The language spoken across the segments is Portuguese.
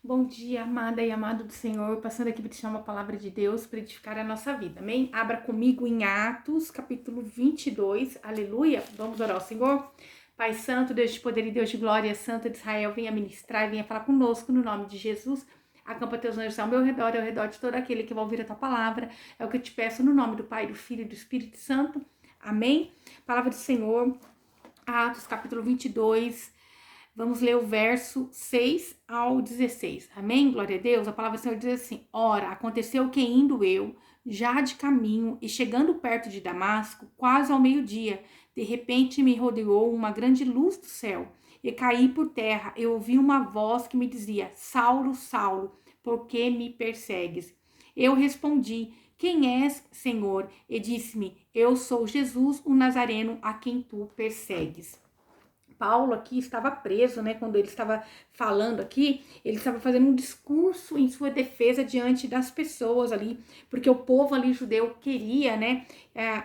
Bom dia, amada e amado do Senhor, passando aqui para te chamar a palavra de Deus para edificar a nossa vida, amém? Abra comigo em Atos, capítulo 22, aleluia, vamos orar ao Senhor? Pai Santo, Deus de poder e Deus de glória, Santo de Israel, venha ministrar e venha falar conosco no nome de Jesus. Acampa teus anjos ao meu redor e ao redor de todo aquele que vai ouvir a tua palavra, é o que eu te peço no nome do Pai, do Filho e do Espírito Santo, amém? Palavra do Senhor, Atos, capítulo 22. Vamos ler o verso 6 ao 16. Amém? Glória a Deus. A palavra do Senhor diz assim: Ora, aconteceu que indo eu, já de caminho, e chegando perto de Damasco, quase ao meio-dia, de repente me rodeou uma grande luz do céu. E caí por terra. Eu ouvi uma voz que me dizia: Saulo, Saulo, por que me persegues? Eu respondi: Quem és, Senhor? E disse-me: Eu sou Jesus, o Nazareno, a quem tu persegues. Paulo aqui estava preso, né? Quando ele estava falando aqui, ele estava fazendo um discurso em sua defesa diante das pessoas ali, porque o povo ali judeu queria, né,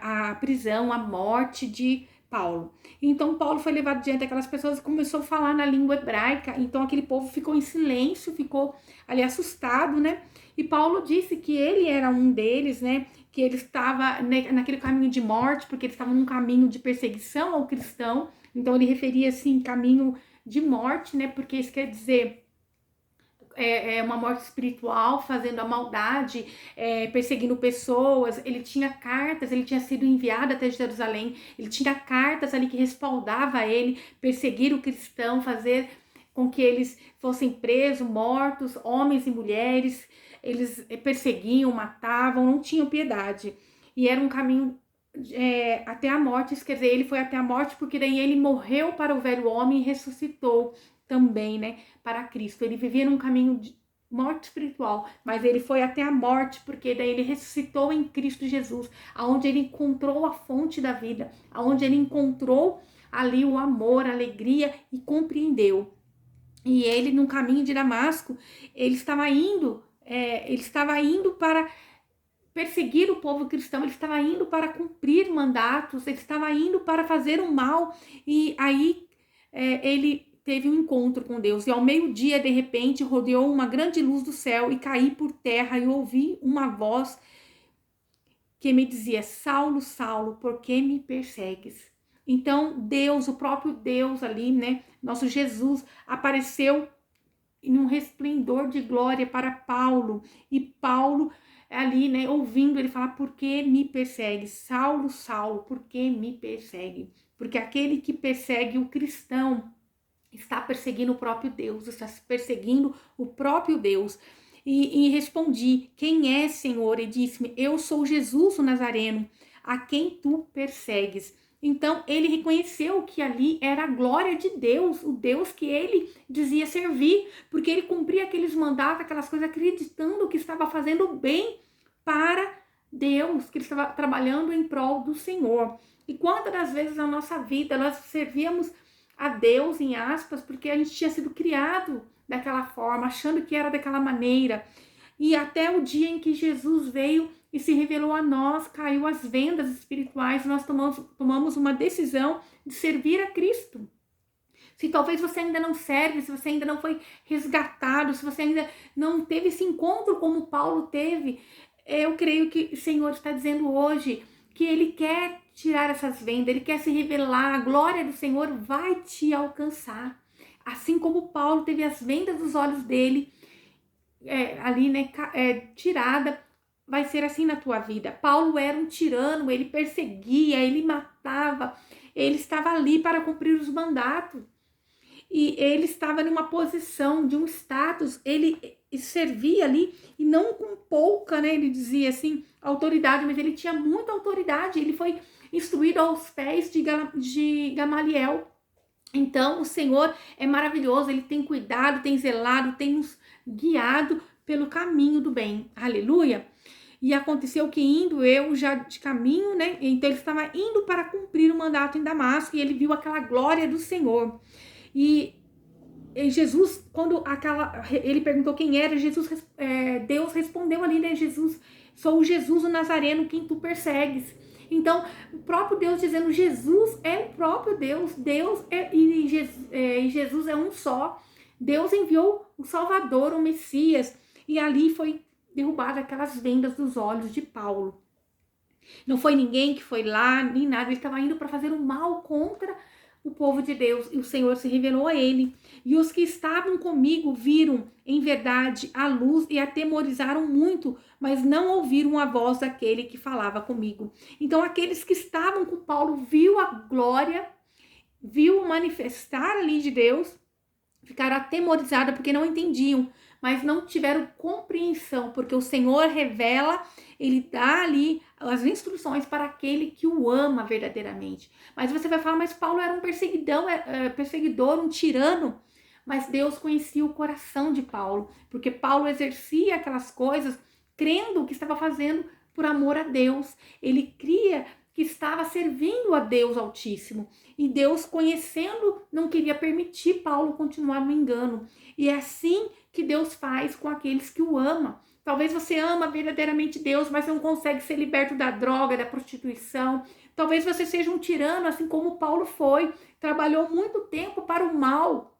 a prisão, a morte de Paulo. Então Paulo foi levado diante daquelas pessoas e começou a falar na língua hebraica. Então aquele povo ficou em silêncio, ficou ali assustado, né? E Paulo disse que ele era um deles, né? Que ele estava naquele caminho de morte, porque ele estava num caminho de perseguição ao cristão. Então ele referia assim caminho de morte, né? Porque isso quer dizer uma morte espiritual, fazendo a maldade, perseguindo pessoas. Ele tinha cartas, ele tinha sido enviado até Jerusalém, ele tinha cartas ali que respaldava ele, perseguir o cristão, fazer com que eles fossem presos, mortos, homens e mulheres. Eles perseguiam, matavam, não tinham piedade. E era um caminho até a morte, isso quer dizer, ele foi até a morte porque daí ele morreu para o velho homem e ressuscitou também, né, para Cristo. Ele vivia num caminho de morte espiritual, mas ele foi até a morte porque daí ele ressuscitou em Cristo Jesus, aonde ele encontrou a fonte da vida, aonde ele encontrou ali o amor, a alegria e compreendeu. E ele, no caminho de Damasco, ele estava indo para perseguir o povo cristão, ele estava indo para cumprir mandatos, ele estava indo para fazer o mal. E aí ele teve um encontro com Deus. E ao meio-dia, de repente, rodeou uma grande luz do céu e caí por terra e ouvi uma voz que me dizia: Saulo, Saulo, por que me persegues? Então Deus, o próprio Deus ali, né, nosso Jesus, apareceu em um resplendor de glória para Paulo. E Paulo ali, né, ouvindo ele falar: por que me persegue? Saulo, Saulo, por que me persegue? Porque aquele que persegue o cristão está perseguindo o próprio Deus, está perseguindo o próprio Deus. E respondi: quem é, Senhor? E disse-me: eu sou Jesus o Nazareno, a quem tu persegues. Então ele reconheceu que ali era a glória de Deus, o Deus que ele dizia servir, porque ele cumpria aqueles mandatos, aquelas coisas, acreditando que estava fazendo bem para Deus, que ele estava trabalhando em prol do Senhor. E quantas das vezes na nossa vida nós servíamos a Deus, em aspas, porque a gente tinha sido criado daquela forma, achando que era daquela maneira. E até o dia em que Jesus veio e se revelou a nós, caiu as vendas espirituais, nós tomamos uma decisão de servir a Cristo. Se talvez você ainda não serve, se você ainda não foi resgatado, se você ainda não teve esse encontro como Paulo teve, eu creio que o Senhor está dizendo hoje que Ele quer tirar essas vendas, Ele quer se revelar, a glória do Senhor vai te alcançar. Assim como Paulo teve as vendas dos olhos dele ali, né, tirada, vai ser assim na tua vida. Paulo era um tirano, ele perseguia, ele matava, ele estava ali para cumprir os mandatos. E ele estava numa posição de um status, ele servia ali, e não com pouca, né, ele dizia assim, autoridade, mas ele tinha muita autoridade, ele foi instruído aos pés de Gamaliel. Então o Senhor é maravilhoso, ele tem cuidado, tem zelado, tem nos guiado pelo caminho do bem, aleluia. E aconteceu que indo eu já de caminho, né, então ele estava indo para cumprir o mandato em Damasco, e ele viu aquela glória do Senhor. E Jesus, quando ele perguntou quem era, Deus respondeu ali, né? Jesus, sou o Jesus o Nazareno, quem tu persegues. Então, o próprio Deus dizendo: Jesus é o próprio Deus, e Jesus é um só. Deus enviou o Salvador, o Messias. E ali foi derrubada aquelas vendas dos olhos de Paulo. Não foi ninguém que foi lá, nem nada. Ele estava indo para fazer o mal contra o povo de Deus. E o Senhor se revelou a ele. E os que estavam comigo viram, em verdade, a luz e atemorizaram muito, mas não ouviram a voz daquele que falava comigo. Então, aqueles que estavam com Paulo viu a glória, viu o manifestar ali de Deus, ficaram atemorizados porque não entendiam, mas não tiveram compreensão, porque o Senhor revela, ele dá ali as instruções para aquele que o ama verdadeiramente. Mas você vai falar, mas Paulo era um perseguidor, um tirano. Mas Deus conhecia o coração de Paulo, porque Paulo exercia aquelas coisas crendo que estava fazendo por amor a Deus. Ele cria que estava servindo a Deus Altíssimo. E Deus, conhecendo, não queria permitir Paulo continuar no engano. E é assim que Deus faz com aqueles que o amam. Talvez você ama verdadeiramente Deus, mas não consegue ser liberto da droga, da prostituição. Talvez você seja um tirano, assim como Paulo foi. Trabalhou muito tempo para o mal.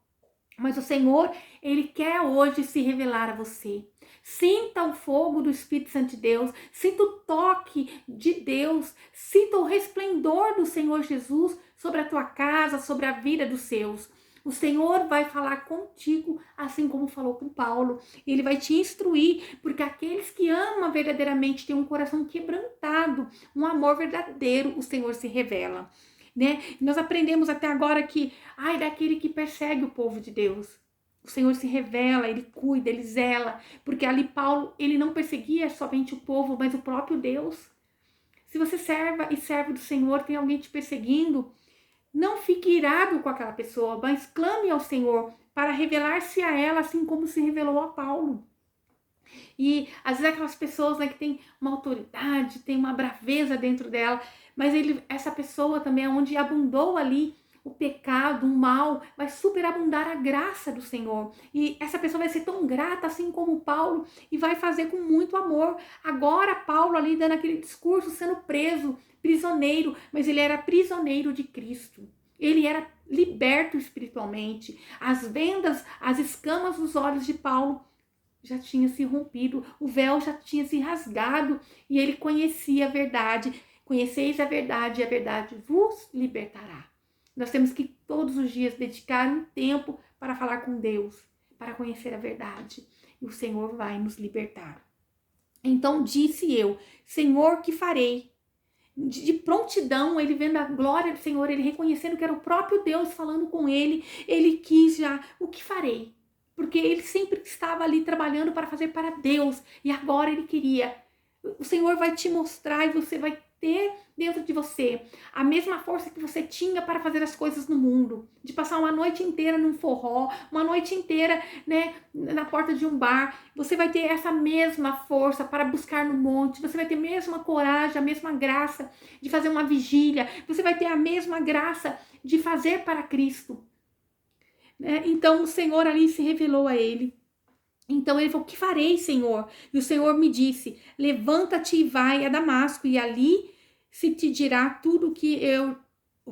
Mas o Senhor, Ele quer hoje se revelar a você. Sinta o fogo do Espírito Santo de Deus, sinta o toque de Deus, sinta o resplendor do Senhor Jesus sobre a tua casa, sobre a vida dos seus. O Senhor vai falar contigo, assim como falou com Paulo. Ele vai te instruir, porque aqueles que amam verdadeiramente têm um coração quebrantado, um amor verdadeiro, o Senhor se revela. Né? Nós aprendemos até agora que, ai daquele que persegue o povo de Deus. O Senhor se revela, Ele cuida, Ele zela, porque ali Paulo, ele não perseguia somente o povo, mas o próprio Deus. Se você serva e serve do Senhor, tem alguém te perseguindo, não fique irado com aquela pessoa, mas clame ao Senhor para revelar-se a ela, assim como se revelou a Paulo. E às vezes aquelas pessoas, né, que tem uma autoridade, tem uma braveza dentro dela, mas essa pessoa também é onde abundou ali o pecado, o mal, vai superabundar a graça do Senhor. E essa pessoa vai ser tão grata, assim como Paulo, e vai fazer com muito amor. Agora Paulo ali dando aquele discurso, sendo preso, prisioneiro, mas ele era prisioneiro de Cristo. Ele era liberto espiritualmente. As vendas, as escamas dos olhos de Paulo já tinha se rompido, o véu já tinha se rasgado e ele conhecia a verdade. Conheceis a verdade e a verdade vos libertará. Nós temos que todos os dias dedicar um tempo para falar com Deus, para conhecer a verdade. E o Senhor vai nos libertar. Então disse eu, Senhor, que farei? De prontidão, ele vendo a glória do Senhor, ele reconhecendo que era o próprio Deus falando com ele, ele quis já, o que farei? Porque ele sempre estava ali trabalhando para fazer para Deus. E agora ele queria. O Senhor vai te mostrar e você vai ter dentro de você a mesma força que você tinha para fazer as coisas no mundo. De passar uma noite inteira num forró, uma noite inteira, né, na porta de um bar. Você vai ter essa mesma força para buscar no monte. Você vai ter a mesma coragem, a mesma graça de fazer uma vigília. Você vai ter a mesma graça de fazer para Cristo. Então o Senhor ali se revelou a ele. Então ele falou, o que farei, Senhor? E o Senhor me disse, levanta-te e vai a Damasco, e ali se te dirá tudo o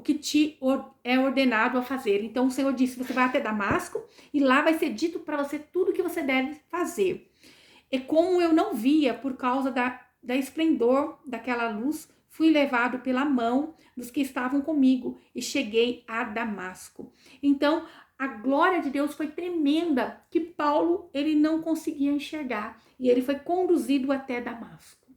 que te é ordenado a fazer. Então o Senhor disse, você vai até Damasco, e lá vai ser dito para você tudo o que você deve fazer. E como eu não via por causa da esplendor daquela luz, fui levado pela mão dos que estavam comigo e cheguei a Damasco. Então, a glória de Deus foi tremenda, que Paulo ele não conseguia enxergar e ele foi conduzido até Damasco.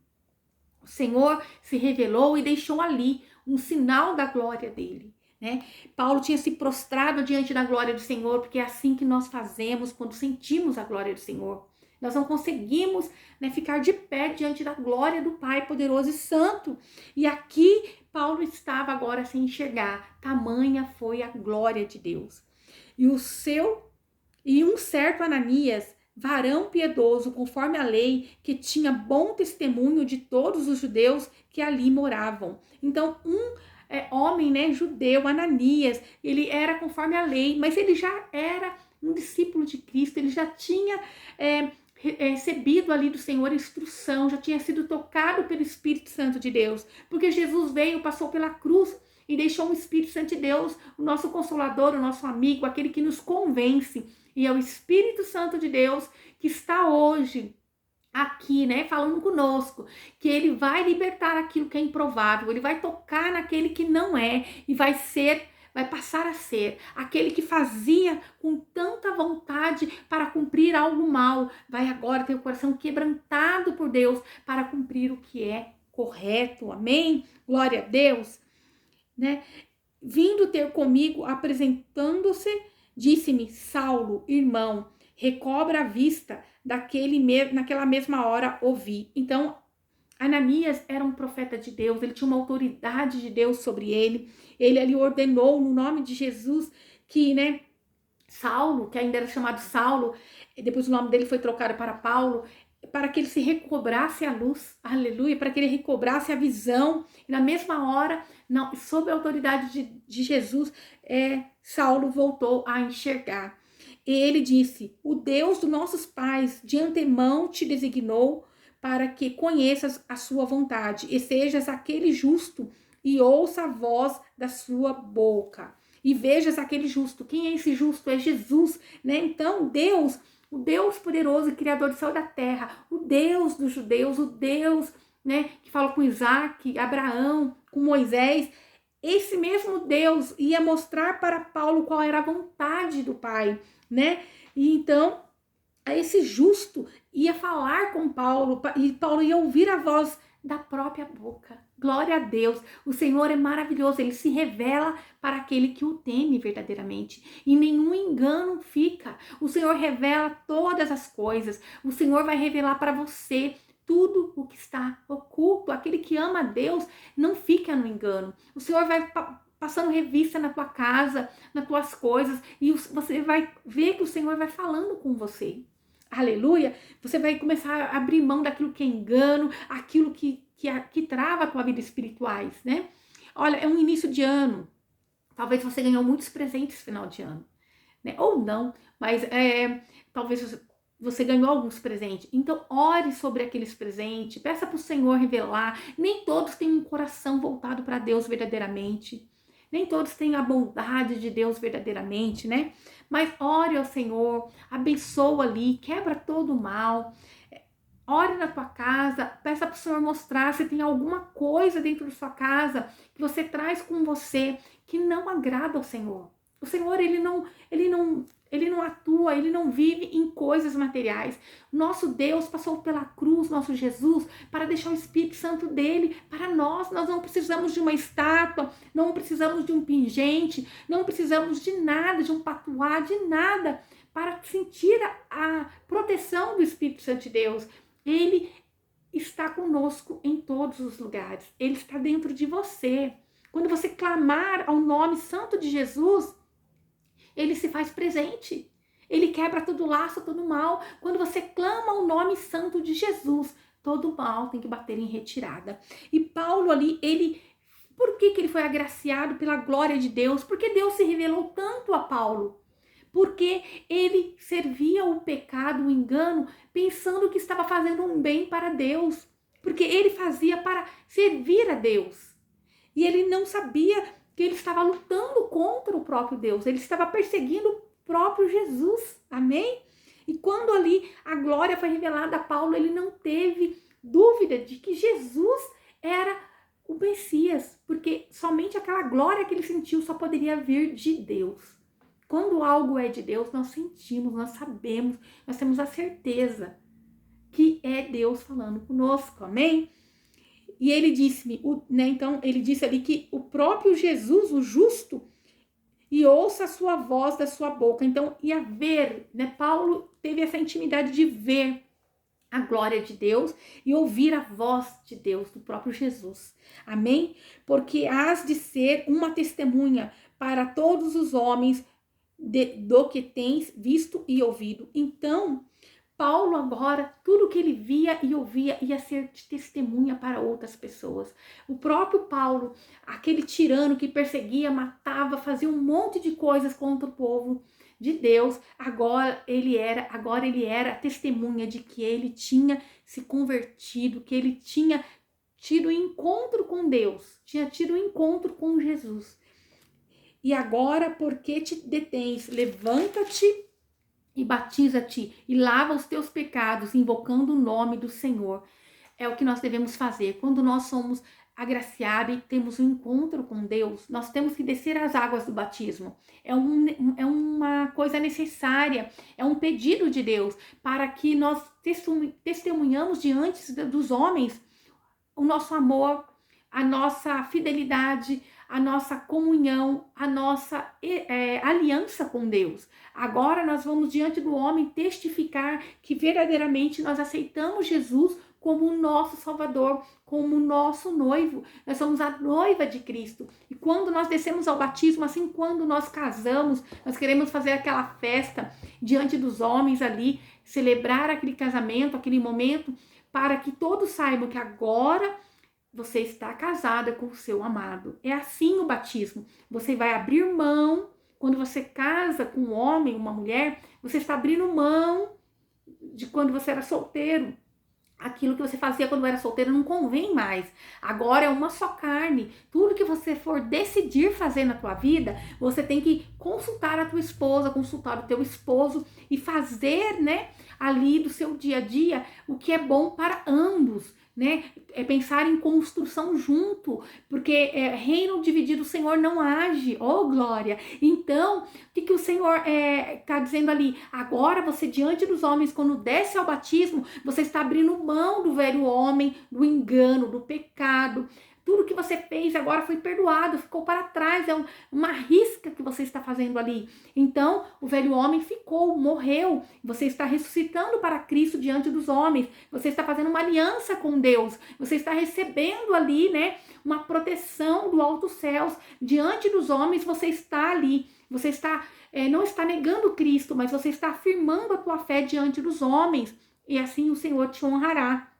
O Senhor se revelou e deixou ali um sinal da glória dele. Né? Paulo tinha se prostrado diante da glória do Senhor, porque é assim que nós fazemos quando sentimos a glória do Senhor. Nós não conseguimos, né, ficar de pé diante da glória do Pai poderoso e santo. E aqui Paulo estava agora sem enxergar. Tamanha foi a glória de Deus. E um certo Ananias, varão piedoso, conforme a lei, que tinha bom testemunho de todos os judeus que ali moravam. Então, homem, né, judeu, Ananias, ele era conforme a lei, mas ele já era um discípulo de Cristo, ele já tinha recebido ali do Senhor instrução, já tinha sido tocado pelo Espírito Santo de Deus, porque Jesus veio, passou pela cruz e deixou o Espírito Santo de Deus, o nosso consolador, o nosso amigo, aquele que nos convence. E é o Espírito Santo de Deus que está hoje aqui, né, falando conosco, que ele vai libertar aquilo que é improvável, ele vai tocar naquele que não é e vai passar a ser aquele que fazia com tanta vontade para cumprir algo mal, vai agora ter o coração quebrantado por Deus para cumprir o que é correto. Amém? Glória a Deus, né? Vindo ter comigo, apresentando-se, disse-me: Saulo, irmão, recobra a vista. Naquela mesma hora ouvi. Então, Ananias era um profeta de Deus, ele tinha uma autoridade de Deus sobre ele. Ele ali ordenou no nome de Jesus que, né, Saulo, que ainda era chamado Saulo, depois o nome dele foi trocado para Paulo, para que ele se recobrasse a luz, aleluia, para que ele recobrasse a visão. E na mesma hora, não, sob a autoridade de Jesus, Saulo voltou a enxergar. E ele disse: o Deus dos nossos pais de antemão te designou para que conheças a sua vontade e sejas aquele justo e ouça a voz da sua boca. E vejas aquele justo. Quem é esse justo? É Jesus, né? Então, Deus, o Deus poderoso e criador do céu e da terra, o Deus dos judeus, o Deus, né, que falou com Isaac, Abraão, com Moisés, esse mesmo Deus ia mostrar para Paulo qual era a vontade do Pai, né? E então, esse justo ia falar com Paulo e Paulo ia ouvir a voz da própria boca. Glória a Deus. O Senhor é maravilhoso. Ele se revela para aquele que o teme verdadeiramente. E nenhum engano fica. O Senhor revela todas as coisas. O Senhor vai revelar para você tudo o que está oculto. Aquele que ama a Deus não fica no engano. O Senhor vai passando revista na tua casa, nas tuas coisas, e você vai ver que o Senhor vai falando com você. Aleluia! Você vai começar a abrir mão daquilo que é engano, aquilo que trava a tua vida espirituais, né? Olha, é um início de ano. Talvez você ganhou muitos presentes no final de ano, né? Ou não, mas talvez você ganhou alguns presentes. Então, ore sobre aqueles presentes, peça para o Senhor revelar. Nem todos têm um coração voltado para Deus verdadeiramente. Nem todos têm a bondade de Deus verdadeiramente, né? Mas ore ao Senhor, abençoa ali, quebra todo o mal. Ore na tua casa, peça para o Senhor mostrar se tem alguma coisa dentro da sua casa que você traz com você que não agrada ao Senhor. O Senhor, ele não atua, ele não vive em coisas materiais. Nosso Deus passou pela cruz, nosso Jesus, para deixar o Espírito Santo dele para nós. Nós não precisamos de uma estátua, não precisamos de um pingente, não precisamos de nada, de um patuá, de nada, para sentir a proteção do Espírito Santo de Deus. Ele está conosco em todos os lugares. Ele está dentro de você. Quando você clamar ao nome santo de Jesus, ele se faz presente. Ele quebra todo laço, todo mal. Quando você clama o nome santo de Jesus, todo mal tem que bater em retirada. E Paulo ali, por que ele foi agraciado pela glória de Deus? Porque Deus se revelou tanto a Paulo. Porque ele servia o pecado, o engano, pensando que estava fazendo um bem para Deus. Porque ele fazia para servir a Deus. E ele não sabia que ele estava lutando contra o próprio Deus. Ele estava perseguindo o próprio Jesus. Amém? E quando ali a glória foi revelada a Paulo, ele não teve dúvida de que Jesus era o Messias. Porque somente aquela glória que ele sentiu só poderia vir de Deus. Quando algo é de Deus, nós sentimos, nós sabemos, nós temos a certeza que é Deus falando conosco, amém? E ele disse-me, né, então ele disse ali que o próprio Jesus, o justo, e ouça a sua voz da sua boca. Então ia ver, né? Paulo teve essa intimidade de ver a glória de Deus e ouvir a voz de Deus, do próprio Jesus, amém? Porque has de ser uma testemunha para todos os homens do que tens visto e ouvido. Então, Paulo agora, tudo que ele via e ouvia ia ser de testemunha para outras pessoas. O próprio Paulo, aquele tirano que perseguia, matava, fazia um monte de coisas contra o povo de Deus, agora ele era testemunha de que ele tinha se convertido, que ele tinha tido encontro com Deus, tinha tido encontro com Jesus. E agora, por que te detens? Levanta-te e batiza-te e lava os teus pecados, invocando o nome do Senhor. É o que nós devemos fazer. Quando nós somos agraciados e temos um encontro com Deus, nós temos que descer as águas do batismo. É uma coisa necessária, é um pedido de Deus para que nós testemunhamos diante dos homens o nosso amor, a nossa fidelidade, a nossa comunhão, a nossa aliança com Deus. Agora nós vamos diante do homem testificar que verdadeiramente nós aceitamos Jesus como o nosso Salvador, como o nosso noivo. Nós somos a noiva de Cristo. E quando nós descemos ao batismo, assim quando nós casamos, nós queremos fazer aquela festa diante dos homens ali, celebrar aquele casamento, aquele momento, para que todos saibam que agora você está casada com o seu amado. É assim o batismo. Você vai abrir mão, quando você casa com um homem, uma mulher, você está abrindo mão de quando você era solteiro. Aquilo que você fazia quando era solteiro não convém mais. Agora é uma só carne. Tudo que você for decidir fazer na tua vida, você tem que consultar a tua esposa, consultar o teu esposo e fazer, né, ali do seu dia a dia o que é bom para ambos, né? É pensar em construção junto, porque reino dividido o Senhor não age, oh glória. Então, o que o Senhor está dizendo ali? Agora você diante dos homens, quando desce ao batismo, você está abrindo mão do velho homem, do engano, do pecado. Tudo que você fez agora foi perdoado, ficou para trás, é uma risca que você está fazendo ali. Então, o velho homem ficou, morreu. Você está ressuscitando para Cristo diante dos homens. Você está fazendo uma aliança com Deus. Você está recebendo ali, né, uma proteção do alto céus. Diante dos homens, você está ali. Você está, não está negando Cristo, mas você está afirmando a tua fé diante dos homens. E assim o Senhor te honrará.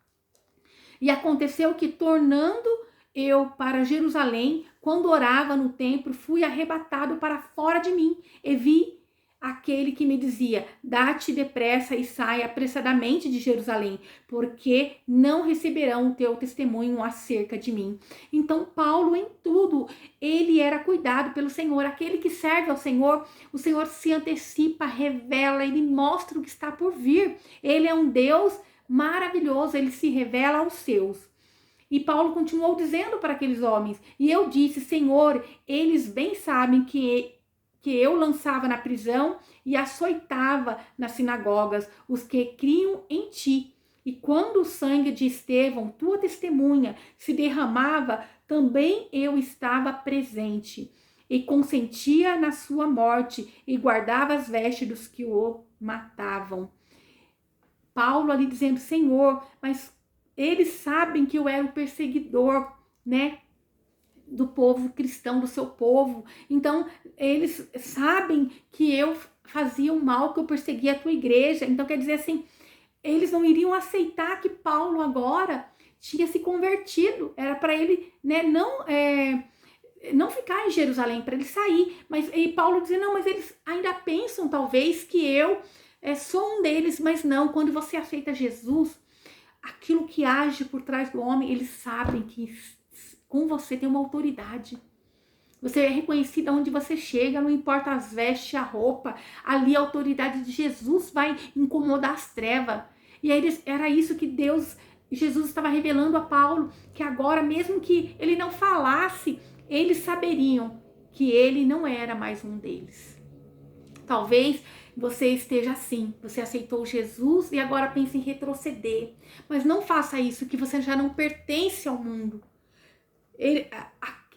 E aconteceu que, tornando eu para Jerusalém, quando orava no templo, fui arrebatado para fora de mim e vi aquele que me dizia: dá-te depressa e sai apressadamente de Jerusalém, porque não receberão o teu testemunho acerca de mim. Então Paulo, em tudo, ele era cuidado pelo Senhor. Aquele que serve ao Senhor, o Senhor se antecipa, revela, ele mostra o que está por vir. Ele é um Deus maravilhoso, ele se revela aos seus. E Paulo continuou dizendo para aqueles homens: e eu disse, Senhor, eles bem sabem que eu lançava na prisão e açoitava nas sinagogas os que criam em ti. E quando o sangue de Estevão, tua testemunha, se derramava, também eu estava presente e consentia na sua morte e guardava as vestes dos que o matavam. Paulo ali dizendo: Senhor, mas eles sabem que eu era o perseguidor, né, do povo cristão, do seu povo. Então, eles sabem que eu fazia o mal, que eu perseguia a tua igreja. Então, quer dizer assim, eles não iriam aceitar que Paulo agora tinha se convertido. Era para ele, né, não ficar em Jerusalém, para ele sair. E Paulo dizia: não, mas eles ainda pensam talvez que eu sou um deles, mas não. Quando você aceita Jesus, aquilo que age por trás do homem, eles sabem que com você tem uma autoridade. Você é reconhecida onde você chega, não importa as vestes, a roupa. Ali a autoridade de Jesus vai incomodar as trevas. E aí era isso que Jesus estava revelando a Paulo, que agora, mesmo que ele não falasse, eles saberiam que ele não era mais um deles. Talvez você esteja assim, você aceitou Jesus e agora pensa em retroceder. Mas não faça isso, que você já não pertence ao mundo.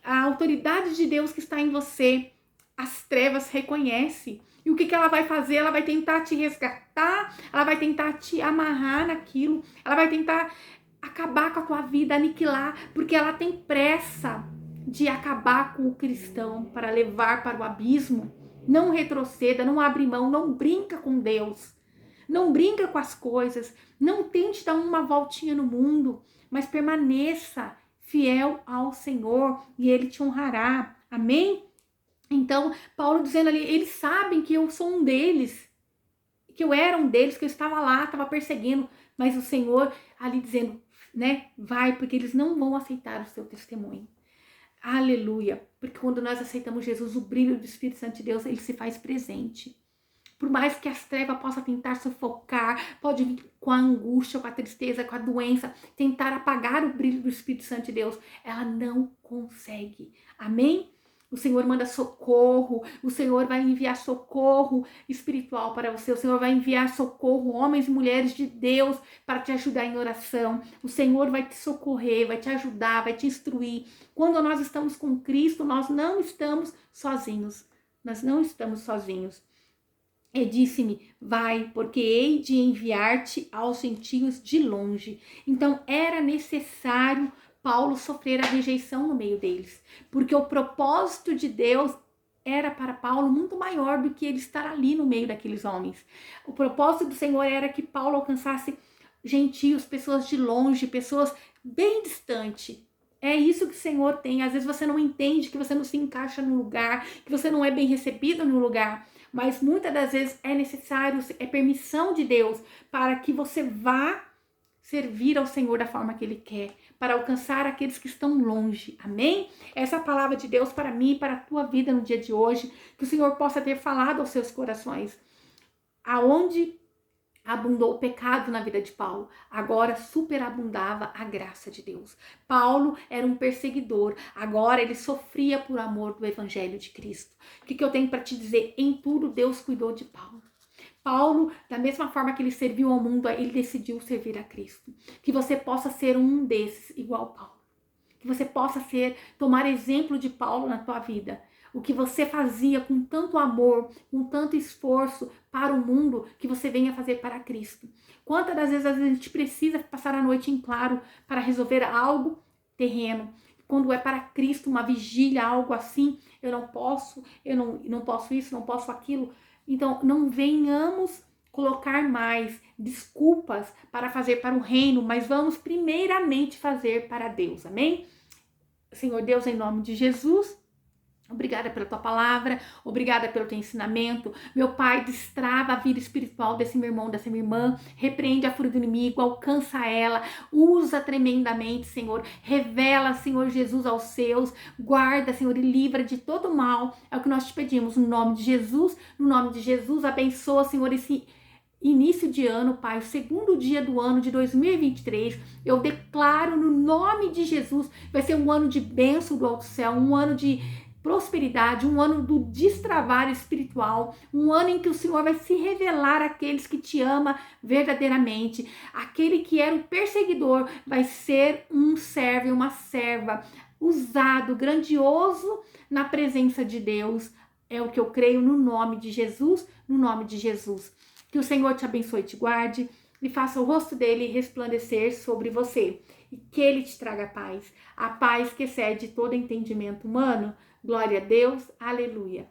A autoridade de Deus que está em você, as trevas reconhece. E o que ela vai fazer? Ela vai tentar te resgatar, ela vai tentar te amarrar naquilo, ela vai tentar acabar com a tua vida, aniquilar, porque ela tem pressa de acabar com o cristão para levar para o abismo. Não retroceda, não abre mão, não brinca com Deus, não brinca com as coisas, não tente dar uma voltinha no mundo, mas permaneça fiel ao Senhor e Ele te honrará. Amém? Então, Paulo dizendo ali, eles sabem que eu sou um deles, que eu era um deles, que eu estava lá, estava perseguindo, mas o Senhor ali dizendo: né? Vai, porque eles não vão aceitar o seu testemunho. Aleluia. Porque quando nós aceitamos Jesus, o brilho do Espírito Santo de Deus, ele se faz presente. Por mais que as trevas possam tentar sufocar, pode vir com a angústia, com a tristeza, com a doença, tentar apagar o brilho do Espírito Santo de Deus, ela não consegue. Amém? O Senhor manda socorro, o Senhor vai enviar socorro espiritual para você, o Senhor vai enviar socorro, homens e mulheres de Deus, para te ajudar em oração. O Senhor vai te socorrer, vai te ajudar, vai te instruir. Quando nós estamos com Cristo, nós não estamos sozinhos. Nós não estamos sozinhos. E disse-me, vai, porque hei de enviar-te aos gentios de longe. Então era necessário Paulo sofrer a rejeição no meio deles, porque o propósito de Deus era para Paulo muito maior do que ele estar ali no meio daqueles homens. O propósito do Senhor era que Paulo alcançasse gentios, pessoas de longe, pessoas bem distantes. É isso que o Senhor tem. Às vezes você não entende, que você não se encaixa no lugar, que você não é bem recebido no lugar. Mas muitas das vezes é necessário, é permissão de Deus para que você vá servir ao Senhor da forma que Ele quer, para alcançar aqueles que estão longe. Amém? Essa é a palavra de Deus para mim e para a tua vida no dia de hoje, que o Senhor possa ter falado aos seus corações. Aonde abundou o pecado na vida de Paulo, agora superabundava a graça de Deus. Paulo era um perseguidor, agora ele sofria por amor do evangelho de Cristo. O que eu tenho para te dizer? Em tudo Deus cuidou de Paulo. Paulo, da mesma forma que ele serviu ao mundo, ele decidiu servir a Cristo. Que você possa ser um desses, igual Paulo. Que você possa tomar exemplo de Paulo na tua vida. O que você fazia com tanto amor, com tanto esforço para o mundo, que você venha fazer para Cristo. Quantas das vezes a gente precisa passar a noite em claro para resolver algo terreno? Quando é para Cristo, uma vigília, algo assim, eu não posso isso, não posso aquilo. Então, não venhamos colocar mais desculpas para fazer para o reino, mas vamos primeiramente fazer para Deus, amém? Senhor Deus, em nome de Jesus, obrigada pela tua palavra, obrigada pelo teu ensinamento. Meu Pai, destrava a vida espiritual desse meu irmão, dessa minha irmã, repreende a fúria do inimigo, alcança ela, usa tremendamente, Senhor, revela, Senhor Jesus, aos seus, guarda, Senhor, e livra de todo mal, é o que nós te pedimos, no nome de Jesus, abençoa, Senhor, esse início de ano, Pai, o segundo dia do ano de 2023, eu declaro no nome de Jesus, vai ser um ano de bênção do alto céu, um ano de prosperidade, um ano do destravar espiritual, um ano em que o Senhor vai se revelar àqueles que te ama verdadeiramente. Aquele que era o perseguidor vai ser um servo e uma serva usado, grandioso na presença de Deus. É o que eu creio no nome de Jesus, no nome de Jesus. Que o Senhor te abençoe e te guarde e faça o rosto dele resplandecer sobre você. E que ele te traga paz, a paz que excede todo entendimento humano. Glória a Deus, aleluia.